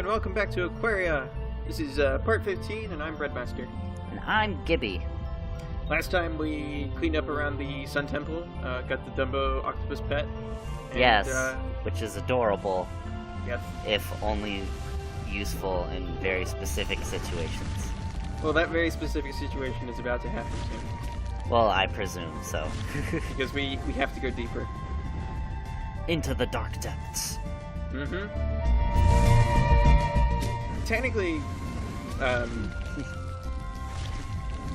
and welcome back to Aquaria. This is part 15, and I'm Breadmaster. And I'm Gibby. Last time we cleaned up around the Sun Temple, got the Dumbo octopus pet. And, yes, which is adorable. Yes. If only useful in very specific situations. Well, that very specific situation is about to happen soon. Well, I presume so. Because we have to go deeper. Into the dark depths. Mm-hmm. Technically,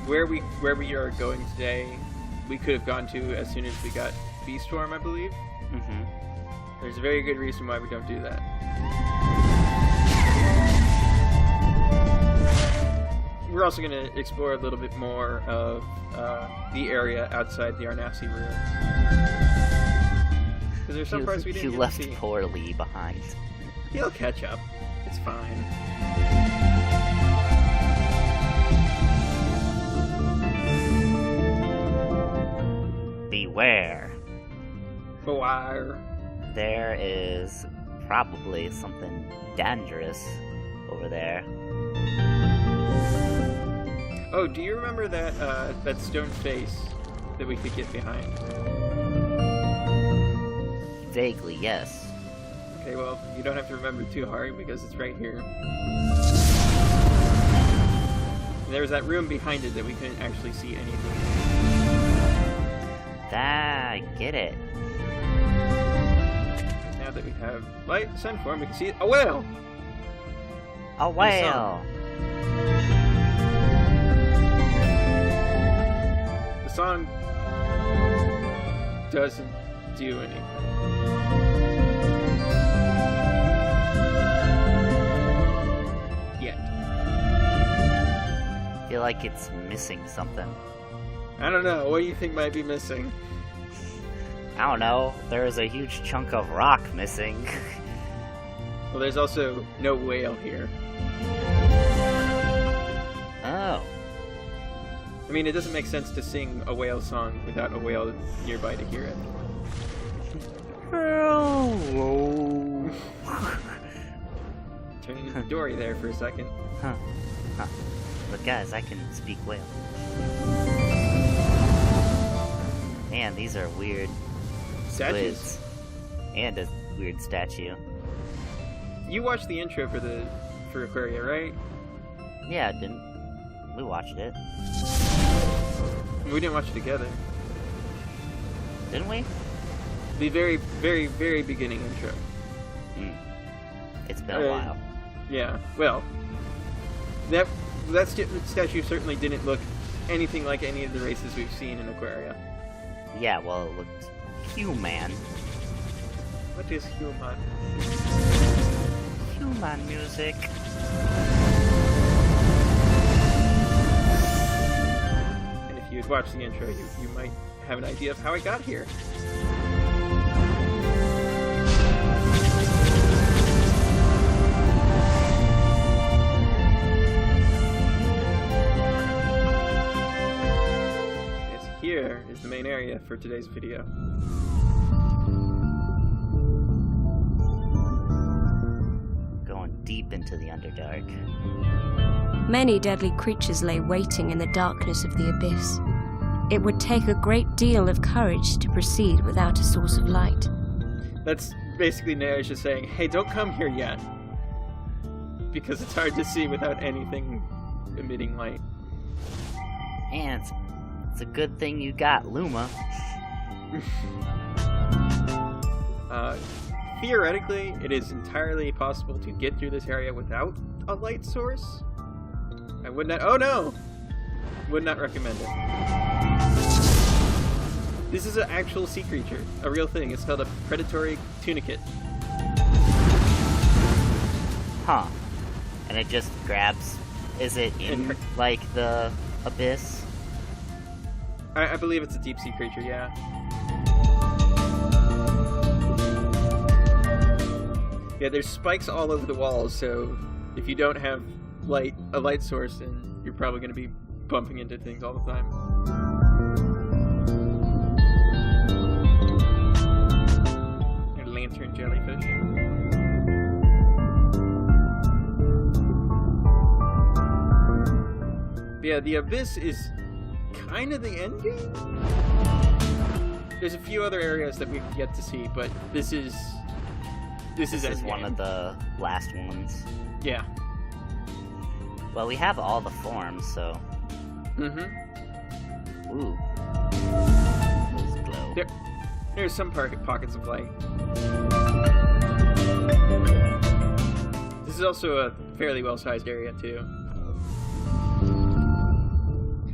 where we are going today, we could have gone to as soon as we got Beaststorm, I believe. Mm-hmm. There's a very good reason why we don't do that. We're also going to explore a little bit more of the area outside the Arnassi ruins. Because there's some parts we didn't You left see. poor Lee behind. He'll catch up. It's fine. Beware. Beware. There is probably something dangerous over there. Oh, do you remember that stone face that we could get behind? Vaguely, yes. Okay, well, you don't have to remember too hard because it's right here. And there was that room behind it that we couldn't actually see anything. I get it. Now that we have light sun form, we can see a whale! A whale! The song doesn't do anything. Yet. I feel like it's missing something. I don't know. What do you think might be missing? I don't know. There's a huge chunk of rock missing. Well, there's also no whale here. Oh. I mean, it doesn't make sense to sing a whale song without a whale nearby to hear it. Hello. Turning into Dory there for a second. Huh. But guys, I can speak whale. Man, these are weird Statues. squids. And a weird statue. You watched the intro for Aquaria, right? Yeah, didn't we watched it? We didn't watch it together. Didn't we? The very, very, very beginning intro. It's been a while. Yeah. Well, that statue certainly didn't look anything like any of the races we've seen in Aquaria. Yeah, well, it looked human. What is human? Human music. And if you had watched the intro, you might have an idea of how I got here. Here is the main area for today's video. Going deep into the Underdark. Many deadly creatures lay waiting in the darkness of the abyss. It would take a great deal of courage to proceed without a source of light. That's basically Nair's just saying, hey, don't come here yet. Because it's hard to see without anything emitting light. And it's a good thing you got Luma. Theoretically, it is entirely possible to get through this area without a light source. I would not... Oh no! Would not recommend it. This is an actual sea creature. A real thing. It's called a predatory tunicate. Huh. And it just grabs... Is it in, like, the abyss? I believe it's a deep sea creature, yeah. Yeah, there's spikes all over the walls, so if you don't have a light source, then you're probably going to be bumping into things all the time. A lantern jellyfish. Yeah, the Abyss is kind of the end game. There's a few other areas that we've yet to see, but this is one of the last ones. Yeah. Well, we have all the forms, so. Mm-hmm. Ooh. Those glow. There's some pockets of light. This is also a fairly well-sized area, too.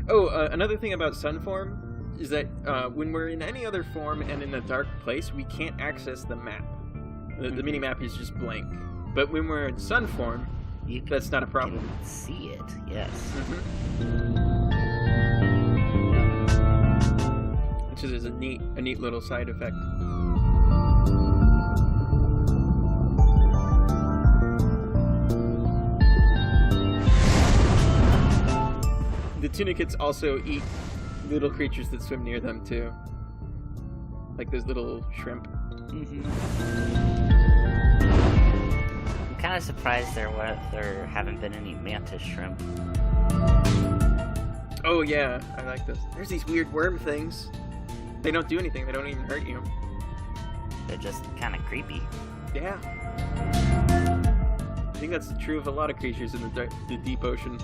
Oh, another thing about sun form is that when we're in any other form and in a dark place, we can't access the map. The mini-map is just blank. But when we're in sun form, that's not a problem. You can see it, yes. Which is a neat little side effect. The tunicates also eat little creatures that swim near them too, like those little shrimp. I'm kind of surprised there haven't been any mantis shrimp. Oh yeah, I like this. There's these weird worm things. They don't do anything. They don't even hurt you. They're just kind of creepy. Yeah. I think that's true of a lot of creatures in the deep ocean.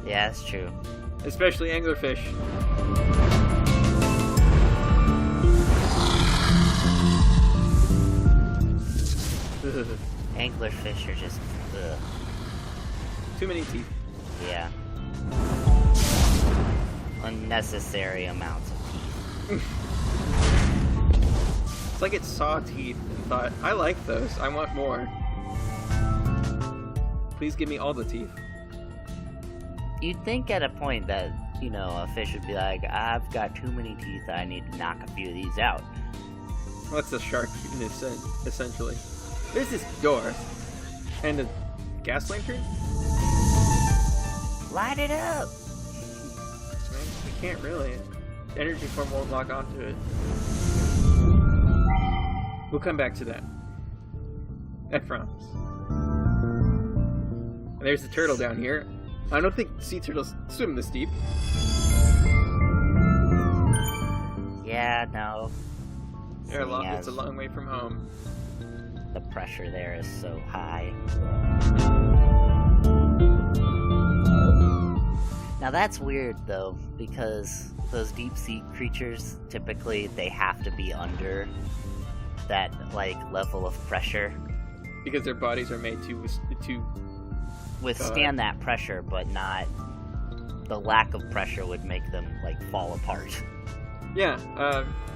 Yeah, that's true. Especially anglerfish. Anglerfish are just ugh. Too many teeth. Yeah. Unnecessary amounts of teeth. It's like it saw teeth and thought, I like those. I want more. Please give me all the teeth. You'd think at a point that, a fish would be like, I've got too many teeth, I need to knock a few of these out. Well, that's a shark, essentially. There's this door. And a gas lantern? Light it up! We can't really. The energy form won't lock onto it. We'll come back to that. I promise. And there's the turtle down here. I don't think sea turtles swim this deep. Yeah, no. It's a long way from home. The pressure there is so high. Now that's weird though, because those deep sea creatures, typically they have to be under that level of pressure. Because their bodies are made to withstand that pressure, but not the lack of pressure would make them fall apart. Yeah,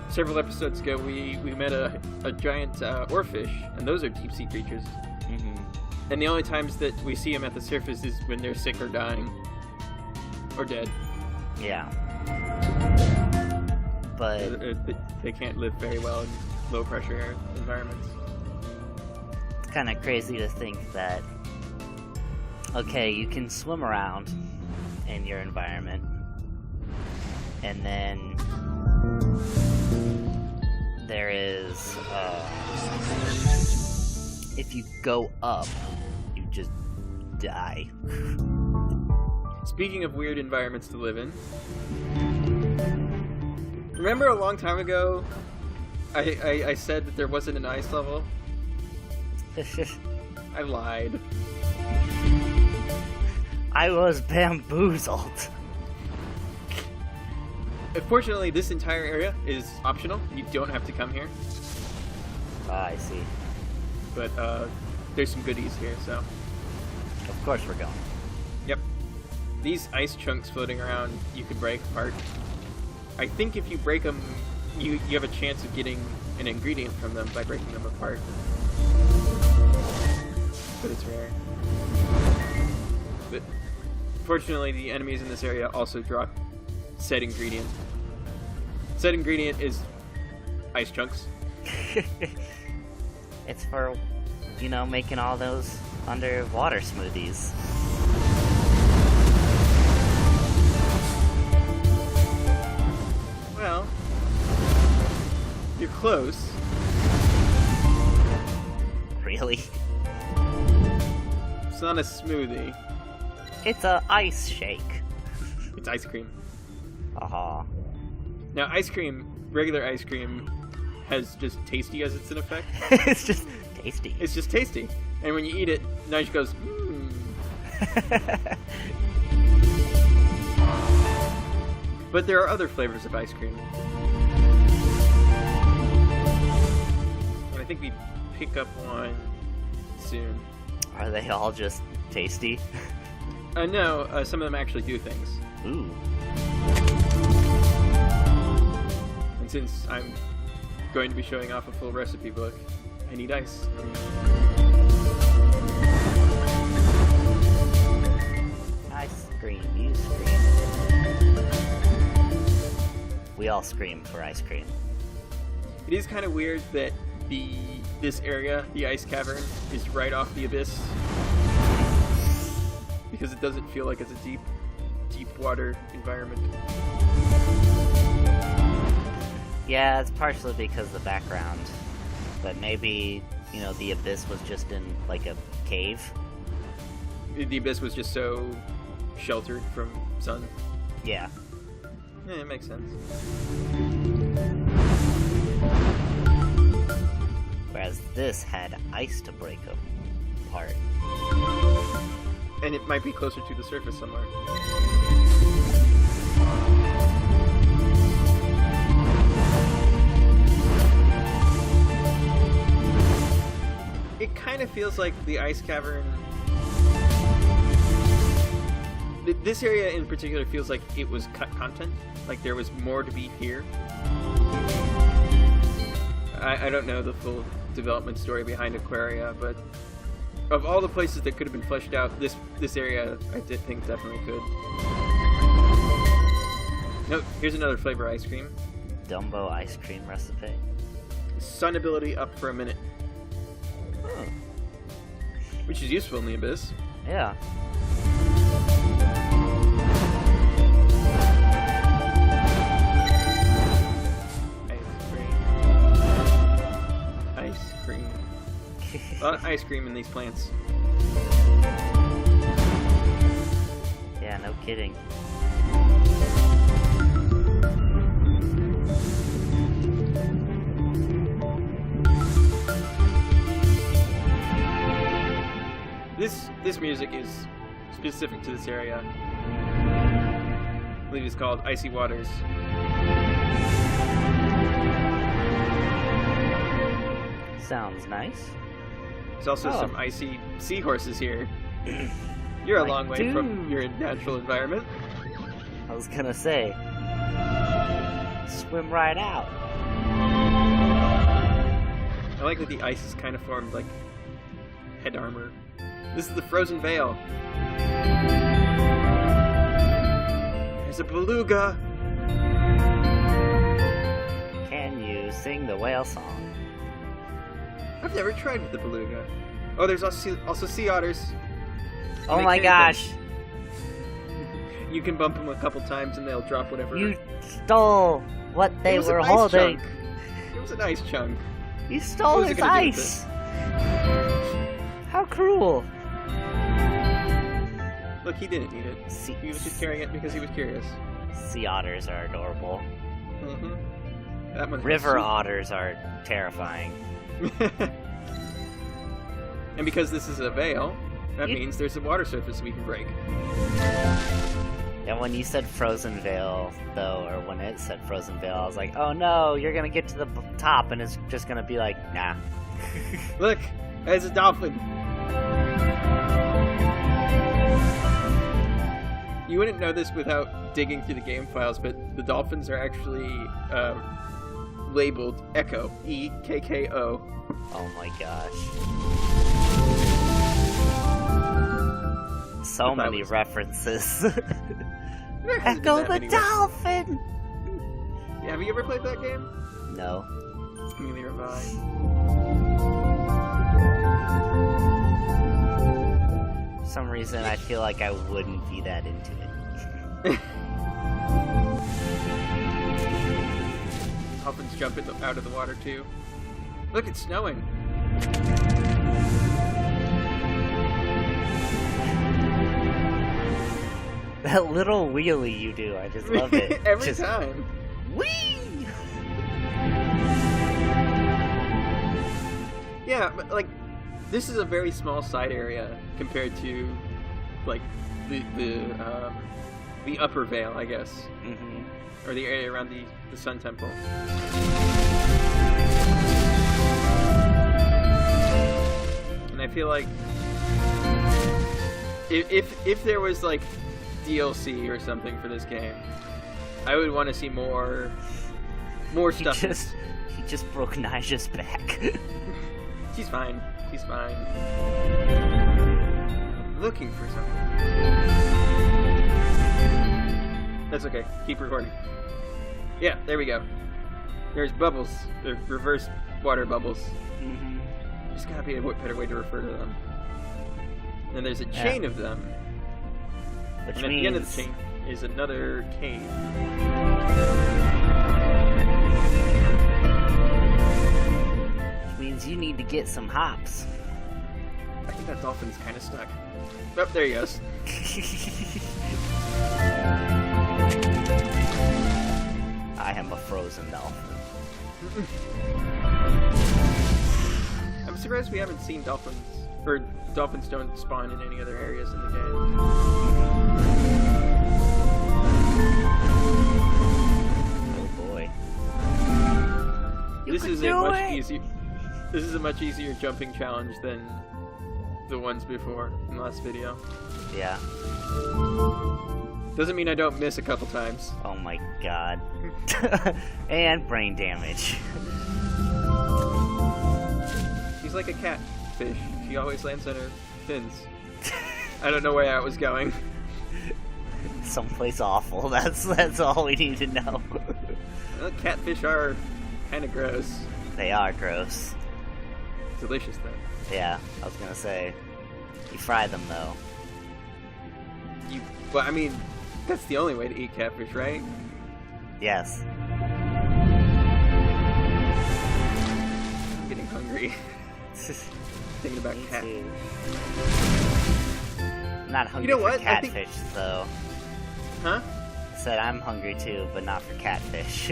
several episodes ago we met a giant oarfish, and those are deep sea creatures. And the only times that we see them at the surface is when they're sick or dying. Or dead. Yeah. But they can't live very well in low pressure environments. It's kind of crazy to think that, okay, you can swim around in your environment, and then there is, if you go up, you just die. Speaking of weird environments to live in, remember a long time ago I said that there wasn't an ice level? I lied. I was bamboozled. Fortunately, this entire area is optional. You don't have to come here. I see. But there's some goodies here, so. Of course we're going. Yep. These ice chunks floating around, you can break apart. I think if you break them, you have a chance of getting an ingredient from them by breaking them apart. But it's rare. But fortunately, the enemies in this area also drop said ingredient. Said ingredient is ice chunks. It's for, making all those underwater smoothies. Well, you're close. Really? It's not a smoothie. It's a ice shake. It's ice cream. Aha. Now, regular ice cream, has just tasty as its an effect. It's just tasty. It's just tasty. And when you eat it, Nige goes, mmm. But there are other flavors of ice cream. And I think we pick up one soon. Are they all just tasty? No, some of them actually do things. Ooh. And since I'm going to be showing off a full recipe book, I need ice. Ice cream, you scream. We all scream for ice cream. It is kind of weird that this area, the ice cavern, is right off the abyss. Because it doesn't feel like it's a deep water environment. Yeah, it's partially because of the background. But maybe, the abyss was just in, like, a cave. The abyss was just so sheltered from sun. Yeah. Yeah, it makes sense. Whereas this had ice to break apart. And it might be closer to the surface somewhere. It kind of feels like the ice cavern... This area in particular feels like it was cut content. Like there was more to be here. I don't know the full development story behind Aquaria, but of all the places that could have been fleshed out, this area I did think definitely could. No, here's another flavor ice cream. Dumbo ice cream recipe. Sun ability up for a minute. Huh. Which is useful in the abyss. Yeah. Ice cream. A lot of ice cream in these plants. Yeah, no kidding. This music is specific to this area. I believe it's called Icy Waters. Sounds nice. There's also some icy seahorses here. You're a long way from your natural environment. I was gonna say, swim right out. I like that the ice is kind of formed like head armor. This is the frozen veil. There's a beluga. Can you sing the whale song? I've never tried with the beluga. Oh, there's also sea otters. Oh my gosh! You can bump them a couple times and they'll drop whatever. You stole what they were holding. Chunk. It was a nice chunk. You stole his ice. How cruel! Look, he didn't need it. He was just carrying it because he was curious. Sea otters are adorable. Mm-hmm. That River otters are terrifying. And because this is a veil, that means there's a water surface we can break. And when you said frozen veil, though, or when it said frozen veil, I was like, oh no, you're gonna get to the top and it's just gonna be like, nah. Look, there's a dolphin. You wouldn't know this without digging through the game files, but the dolphins are actually labeled Echo. E-K-K-O. Oh my gosh. So many references. Echo the dolphin! Yeah, have you ever played that game? No. Neither have I. For some reason, I feel like I wouldn't be that into it. Dolphins jump out of the water too. Look, it's snowing. That little wheelie you do, I just love it. Every time. Whee! Yeah, but like, this is a very small side area compared to, like, the upper Vale, I guess, or the area around the Sun Temple. And I feel like if there was like DLC or something for this game, I would want to see more stuff. He just broke Nija's back. She's fine. She's fine. I'm looking for something. That's okay. Keep recording. Yeah, there we go. There's bubbles. They're reverse water bubbles. There's gotta be a better way to refer to them. And there's a chain of them. Which and at the end of the chain is another cave. Which means you need to get some hops. I think that dolphin's kind of stuck. Oh, there he goes. I am a frozen dolphin. I'm surprised we haven't seen dolphins, or dolphins don't spawn in any other areas in the game. Oh boy. This is a much easier jumping challenge than the ones before in the last video. Yeah. Doesn't mean I don't miss a couple times. Oh my god. And brain damage. She's like a catfish. She always lands on her fins. I don't know where I was going. Someplace awful. That's all we need to know. Well, catfish are kind of gross. They are gross. Delicious though. Yeah, I was gonna say. You fry them though. Well, I mean, that's the only way to eat catfish, right? Yes. I'm getting hungry. Thinking about Me cat. too. I'm not hungry You know for what? catfish though. Huh? Said I'm hungry too, but not for catfish.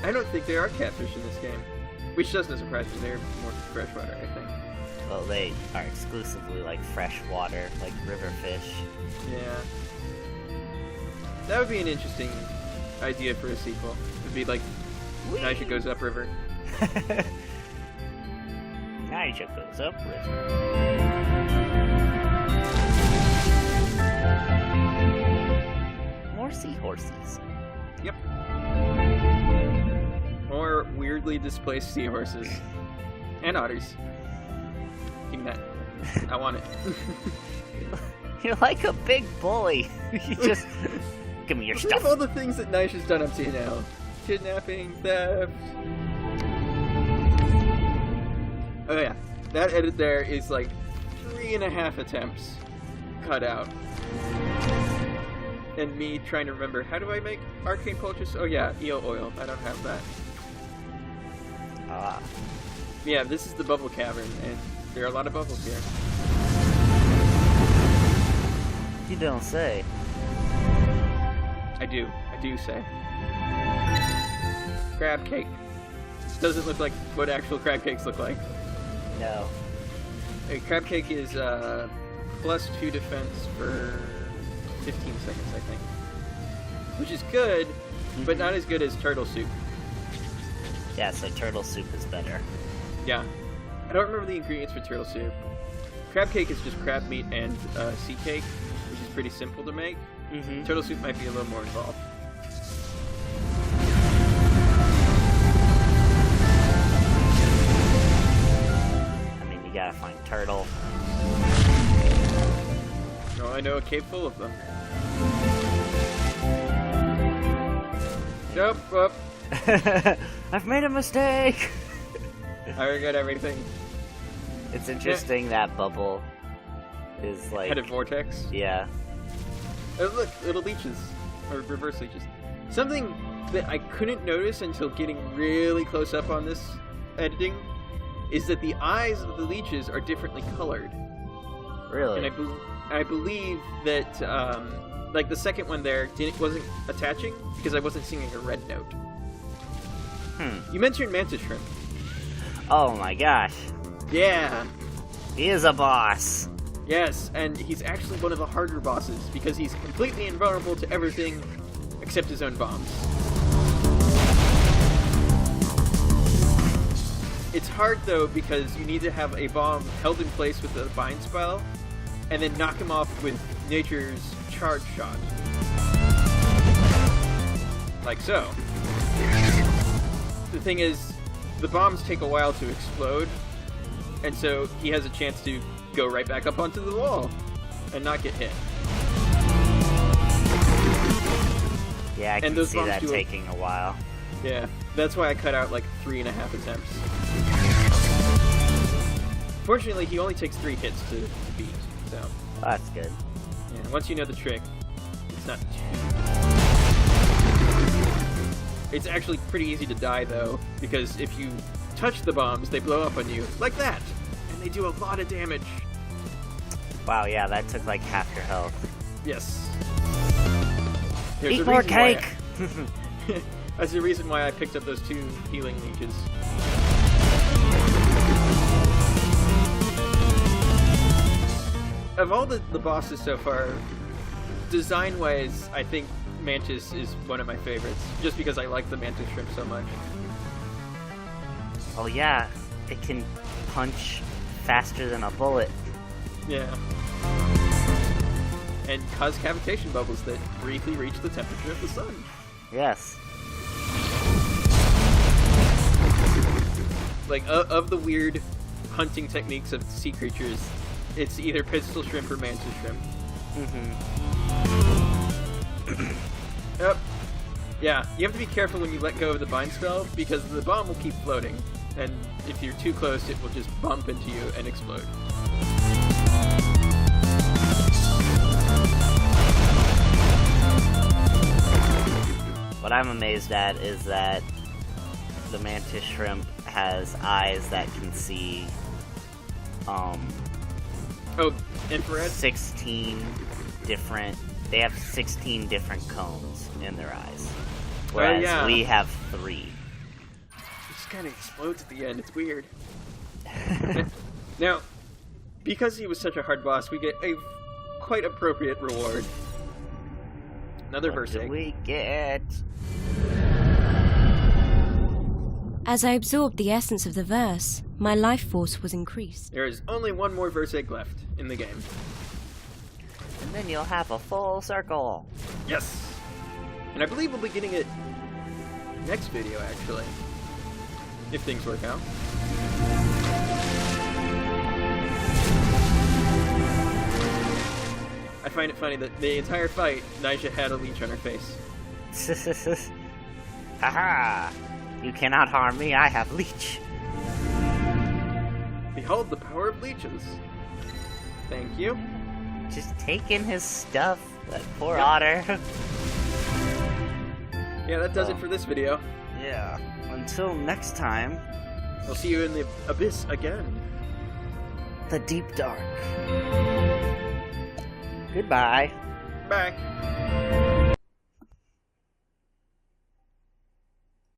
I don't think there are catfish in this game. Which doesn't surprise me. They're more freshwater, I think. Well, they are exclusively like freshwater, like river fish. Yeah. That would be an interesting idea for a sequel. It'd be like Nija goes upriver. Nija goes upriver. More seahorses. Yep. More weirdly displaced seahorses. And otters. Give me that. I want it. You're like a big bully. You just give me your Think of stuff. all the things that Nija's done up to now. Kidnapping, theft. Oh yeah, that edit there is like 3.5 attempts cut out. And me trying to remember, how do I make arcane poultice? Oh yeah, eel oil. I don't have that. Ah. Yeah, this is the bubble cavern, and there are a lot of bubbles here. You don't say. I do say. Crab cake. Doesn't look like what actual crab cakes look like. No. A crab cake is +2 defense for 15 seconds, I think. Which is good, but not as good as turtle soup. Yeah, so turtle soup is better. Yeah. I don't remember the ingredients for turtle soup. Crab cake is just crab meat and sea cake, which is pretty simple to make. Turtle soup might be a little more involved. I mean, you gotta find turtle. Oh, I know a cave full of them. Nope, whoop. I've made a mistake! I regret everything. It's interesting that bubble is like... Head of vortex. Yeah. Oh, look, little leeches. Or reverse leeches. Something that I couldn't notice until getting really close up on this editing is that the eyes of the leeches are differently colored. Really? And I believe that like the second one there wasn't attaching because I wasn't singing a red note. You mentioned Mantis Shrimp. Oh my gosh. Yeah. He is a boss. Yes, and he's actually one of the harder bosses because he's completely invulnerable to everything except his own bombs. It's hard though because you need to have a bomb held in place with a bind spell and then knock him off with nature's charge shot. Like so. The thing is, the bombs take a while to explode, and so he has a chance to go right back up onto the wall and not get hit. Yeah, I can those see bombs that do taking a while. Yeah, that's why I cut out like 3.5 attempts. Fortunately, he only takes 3 hits to beat, so... Oh, that's good. Yeah, once you know the trick, it's not too... It's actually pretty easy to die, though, because if you touch the bombs, they blow up on you, like that! And they do a lot of damage. Wow, yeah, that took like half your health. Yes. Eat more cake! That's the reason why I picked up those 2 healing leeches. Of all the bosses so far, design-wise, I think Mantis is one of my favorites, just because I like the Mantis Shrimp so much. Oh yeah, it can punch faster than a bullet. Yeah. And cause cavitation bubbles that briefly reach the temperature of the sun. Yes. Like, of the weird hunting techniques of sea creatures, it's either pistol shrimp or mantis shrimp. Yep. Yeah, you have to be careful when you let go of the bind spell, because the bomb will keep floating, and if you're too close, it will just bump into you and explode. What I'm amazed at is that the mantis shrimp has eyes that can see Oh, infrared? 16 different... They have 16 different cones in their eyes. Whereas yeah. we have 3. It just kind of explodes at the end. It's weird. Now, because he was such a hard boss, we get a quite appropriate reward. Another What verse do egg. we get? As I absorbed the essence of the verse, my life force was increased. There is only one more verse egg left in the game. And then you'll have a full circle. Yes! And I believe we'll be getting it next video, actually. If things work out. I find it funny that the entire fight, Nyjah had a leech on her face. Haha! You cannot harm me, I have leech. Behold the power of leeches. Thank you. Just taking his stuff, that poor Yep. otter. Yeah, that does it for this video. Yeah. Until next time, I'll see you in the abyss again. the deep dark. Goodbye. Bye.